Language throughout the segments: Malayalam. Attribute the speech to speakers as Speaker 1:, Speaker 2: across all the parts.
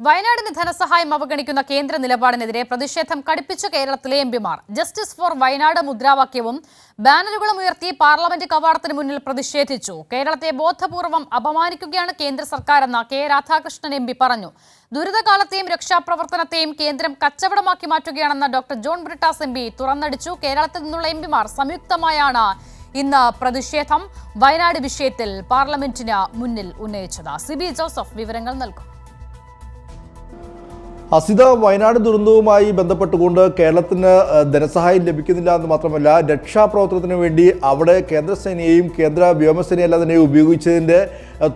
Speaker 1: വയനാടിന് ധനസഹായം അവഗണിക്കുന്ന കേന്ദ്ര നിലപാടിനെതിരെ പ്രതിഷേധം കടുപ്പിച്ച കേരളത്തിലെ എംപിമാർ ജസ്റ്റിസ് ഫോർ വയനാട് മുദ്രാവാക്യവും ബാനറുകളും ഉയർത്തി പാർലമെന്റ് കവാടത്തിന് മുന്നിൽ പ്രതിഷേധിച്ചു. കേരളത്തെ ബോധപൂർവം അപമാനിക്കുകയാണ് കേന്ദ്ര സർക്കാരെന്ന് കെ രാധാകൃഷ്ണൻ എംപി പറഞ്ഞു. ദുരിതകാലത്തെയും രക്ഷാപ്രവർത്തനത്തെയും കേന്ദ്രം കച്ചവടമാക്കി മാറ്റുകയാണെന്ന് ഡോക്ടർ ജോൺ ബ്രിട്ടാസ് എംപി തുറന്നടിച്ചു. കേരളത്തിൽ നിന്നുള്ള എംപിമാർ സംയുക്തമായാണ് ഇന്ന് പ്രതിഷേധം വയനാട് വിഷയത്തിൽ പാർലമെന്റിന് മുന്നിൽ ഉന്നയിച്ചത്. സിബി ജോസഫ് വിവരങ്ങൾ നൽകും.
Speaker 2: അസിത, വയനാട് ദുരന്തവുമായി ബന്ധപ്പെട്ടുകൊണ്ട് കേരളത്തിന് ധനസഹായം ലഭിക്കുന്നില്ല എന്ന് മാത്രമല്ല, രക്ഷാപ്രവർത്തനത്തിന് വേണ്ടി അവിടെ കേന്ദ്രസേനയെയും കേന്ദ്ര വ്യോമസേനയെല്ലാം തന്നെ ഉപയോഗിച്ചതിൻ്റെ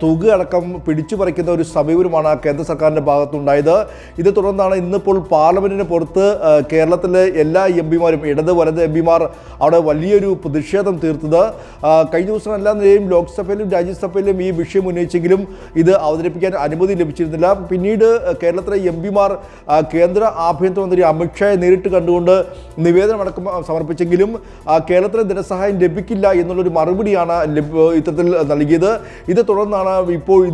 Speaker 2: തുക അടക്കം പിടിച്ചു പറിക്കുന്ന ഒരു സമീപനമാണ് കേന്ദ്ര സർക്കാരിൻ്റെ ഭാഗത്തുണ്ടായത്. ഇത് തുടർന്നാണ് ഇന്നിപ്പോൾ പാർലമെന്റിന് പുറത്ത് കേരളത്തിലെ എല്ലാ എംപിമാരും, ഇടത് വലത് എംപിമാർ അവിടെ വലിയൊരു പ്രതിഷേധം തീർത്തത്. കഴിഞ്ഞ ദിവസം എല്ലാ നിലയും ലോക്സഭയിലും രാജ്യസഭയിലും ഈ വിഷയം ഉന്നയിച്ചെങ്കിലും ഇത് അവതരിപ്പിക്കാൻ അനുമതി ലഭിച്ചിരുന്നില്ല. പിന്നീട് കേരളത്തിലെ എംപിമാർ കേന്ദ്ര ആഭ്യന്തരമന്ത്രി അമിത്ഷായെ നേരിട്ട് കണ്ടുകൊണ്ട് നിവേദനമടക്കം സമർപ്പിച്ചെങ്കിലും കേരളത്തിന് ധനസഹായം ലഭിക്കില്ല എന്നുള്ളൊരു മറുപടിയാണ് ഇത്തരത്തിൽ നൽകിയത്. ഇത് തുടർന്നാണ്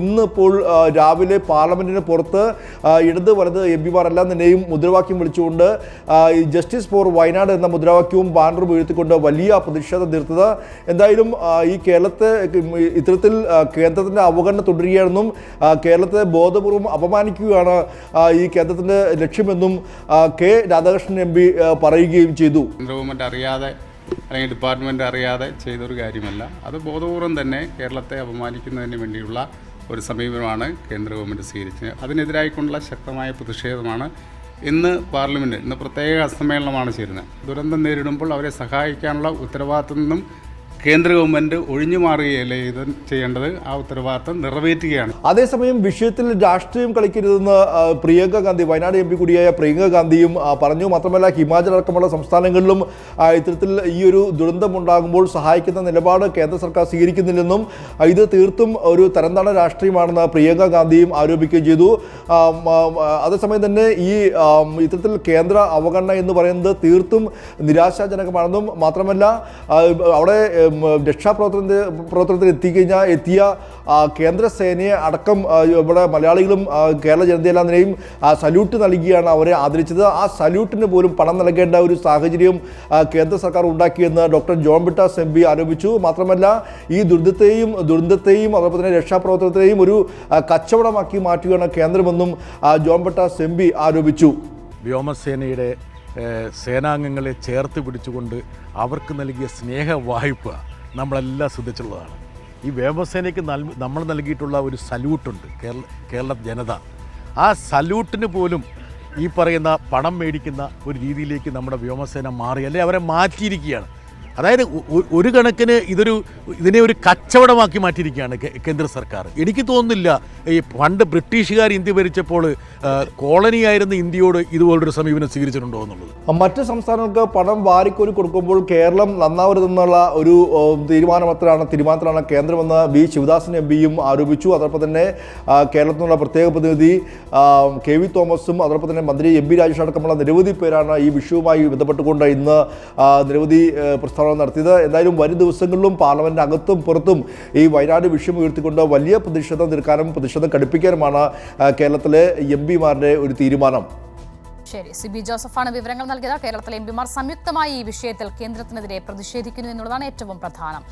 Speaker 2: ഇന്നിപ്പോൾ രാവിലെ പാർലമെന്റിന് പുറത്ത് ഇടത് വലത് എംപിമാർ എല്ലാം തന്നെയും മുദ്രാവാക്യം വിളിച്ചുകൊണ്ട് ജസ്റ്റിസ് ഫോർ വയനാട് എന്ന മുദ്രാവാക്യവും ബാനറും ഉയർത്തിക്കൊണ്ട് വലിയ പ്രതിഷേധം തീർത്തത്. എന്തായാലും ഈ കേരളത്തെ ഇത്തരത്തിൽ കേന്ദ്രത്തിൻ്റെ അവഗണന തുടരുകയാണെന്നും കേരളത്തെ ബോധപൂർവം അപമാനിക്കുകയാണ് ഈ കേന്ദ്രത്തിൻ്റെ ലക്ഷ്യമെന്നും കെ രാധാകൃഷ്ണൻ എം പി പറയുകയും ചെയ്തു.
Speaker 3: ഗവൺമെൻറ് അറിയാതെ അല്ലെങ്കിൽ ഡിപ്പാർട്ട്മെൻറ്റ് അറിയാതെ ചെയ്തൊരു കാര്യമല്ല. അത് ബോധപൂർവം തന്നെ കേരളത്തെ അപമാനിക്കുന്നതിന് വേണ്ടിയുള്ള ഒരു സമീപനമാണ് കേന്ദ്ര ഗവൺമെൻറ് സ്വീകരിച്ചത്. അതിനെതിരായിക്കൊണ്ടുള്ള ശക്തമായ പ്രതിഷേധമാണ് ഇന്ന് പാർലമെൻറ്റ് ഇന്ന് പ്രത്യേക സമ്മേളനമാണ് ചേരുന്നത്. ദുരന്തം നേരിടുമ്പോൾ അവരെ സഹായിക്കാനുള്ള ഉത്തരവാദിത്തം നിന്നും കേന്ദ്ര ഗവൺമെൻറ് ഒഴിഞ്ഞു മാറുകയല്ലേ ഇത് ചെയ്യേണ്ടത്, ആ ഉത്തരവാദിത്തം നിറവേറ്റുകയാണ്.
Speaker 2: അതേസമയം വിഷയത്തിൽ രാഷ്ട്രീയം കളിക്കരുതെന്ന് പ്രിയങ്ക ഗാന്ധി, വയനാട് എം പി കൂടിയായ പ്രിയങ്ക ഗാന്ധിയും പറഞ്ഞു. മാത്രമല്ല, ഹിമാചൽ അടക്കമുള്ള സംസ്ഥാനങ്ങളിലും ഇത്തരത്തിൽ ഈ ഒരു ദുരന്തമുണ്ടാകുമ്പോൾ സഹായിക്കുന്ന നിലപാട് കേന്ദ്ര സർക്കാർ സ്വീകരിക്കുന്നില്ലെന്നും ഇത് തീർത്തും ഒരു തരംതാണ രാഷ്ട്രീയമാണെന്ന് പ്രിയങ്ക ഗാന്ധിയും ആരോപിക്കുകയും ചെയ്തു. അതേസമയം തന്നെ ഈ ഇത്തരത്തിൽ കേന്ദ്ര അവഗണന എന്ന് പറയുന്നത് തീർത്തും നിരാശാജനകമാണെന്നും മാത്രമല്ല, അവിടെ രക്ഷാപ്രവർത്തനത്തിൽ എത്തിയ കേന്ദ്ര സേനയെ അടക്കം ഇവിടെ മലയാളികളും കേരള ജനതയെല്ലാം തന്നെയും സല്യൂട്ട് നൽകിയാണ് അവരെ ആദരിച്ചത്. ആ സല്യൂട്ടിന് പോലും പണം നൽകേണ്ട ഒരു സാഹചര്യം കേന്ദ്ര സർക്കാർ ഉണ്ടാക്കിയെന്ന് doctor John Brittas M P ആരോപിച്ചു. മാത്രമല്ല, ഈ ദുരന്തത്തെയും അതോടൊപ്പം തന്നെ രക്ഷാപ്രവർത്തനത്തെയും ഒരു കച്ചവടമാക്കി മാറ്റുകയാണ് കേന്ദ്രമെന്നും ജോൺ ബ്രിട്ടാസ് എം പി ആരോപിച്ചു.
Speaker 4: വ്യോമസേനയുടെ സേനാംഗങ്ങളെ ചേർത്ത് പിടിച്ചുകൊണ്ട് അവർക്ക് നൽകിയ സ്നേഹ വായ്പ നമ്മളെല്ലാം ശ്രദ്ധിച്ചുള്ളതാണ്. ഈ വ്യോമസേനയ്ക്ക് നമ്മൾ നൽകിയിട്ടുള്ള ഒരു സല്യൂട്ടുണ്ട് കേരള ജനത. ആ സല്യൂട്ടിന് പോലും ഈ പറയുന്ന പണം മേടിക്കുന്ന ഒരു രീതിയിലേക്ക് നമ്മുടെ വ്യോമസേന മാറി, അല്ലെങ്കിൽ അവരെ മാറ്റിയിരിക്കുകയാണ്. അതായത് ഒരു കണക്കിന് ഇതിനെ ഒരു കച്ചവടമാക്കി മാറ്റിയിരിക്കുകയാണ് കേന്ദ്ര സർക്കാർ. എനിക്ക് തോന്നുന്നില്ല ഈ പണ്ട് ബ്രിട്ടീഷുകാർ ഇന്ത്യ ഭരിച്ചപ്പോൾ കോളനിയായിരുന്ന ഇന്ത്യയോട് ഇതുപോലൊരു സമീപനം സ്വീകരിച്ചിട്ടുണ്ടോ എന്നുള്ളത്.
Speaker 2: മറ്റ് സംസ്ഥാനങ്ങൾക്ക് പണം വാരിക്കോരി കൊടുക്കുമ്പോൾ കേരളം നന്നാവരുതെന്നുള്ള ഒരു തീരുമാനത്തിലാണ് കേന്ദ്രമെന്ന് വി ശിവദാസൻ എം പിയും ആരോപിച്ചു. അതോടൊപ്പം തന്നെ കേരളത്തിൽ നിന്നുള്ള പ്രത്യേക പ്രതിനിധി കെ വി തോമസും അതോടൊപ്പം തന്നെ മന്ത്രി എം പി രാജേഷ് അടക്കമുള്ള നിരവധി പേരാണ് ഈ വിഷയവുമായി ബന്ധപ്പെട്ടുകൊണ്ട് ഇന്ന് നിരവധി പ്രസ്താവന നടത്തിയത്. എന്തായാലും വരും ദിവസങ്ങളിലും പാർലമെന്റിന് അകത്തും പുറത്തും ഈ വയനാട് വിഷയം ഉയർത്തിക്കൊണ്ട് വലിയ പ്രതിഷേധം തീർക്കാനും പ്രതിഷേധം കടുപ്പിക്കാനുമാണ് കേരളത്തിലെ എം പിമാരുടെ ഒരു തീരുമാനം.
Speaker 1: ശരി, സിബി ജോസഫാണ് വിവരങ്ങൾ നൽകിയത്. കേരളത്തിലെ എംപിമാർ സംയുക്തമായി ഈ വിഷയത്തിൽ കേന്ദ്രത്തിനെതിരെ പ്രതിഷേധിക്കുന്നു എന്നുള്ളതാണ് ഏറ്റവും പ്രധാനം.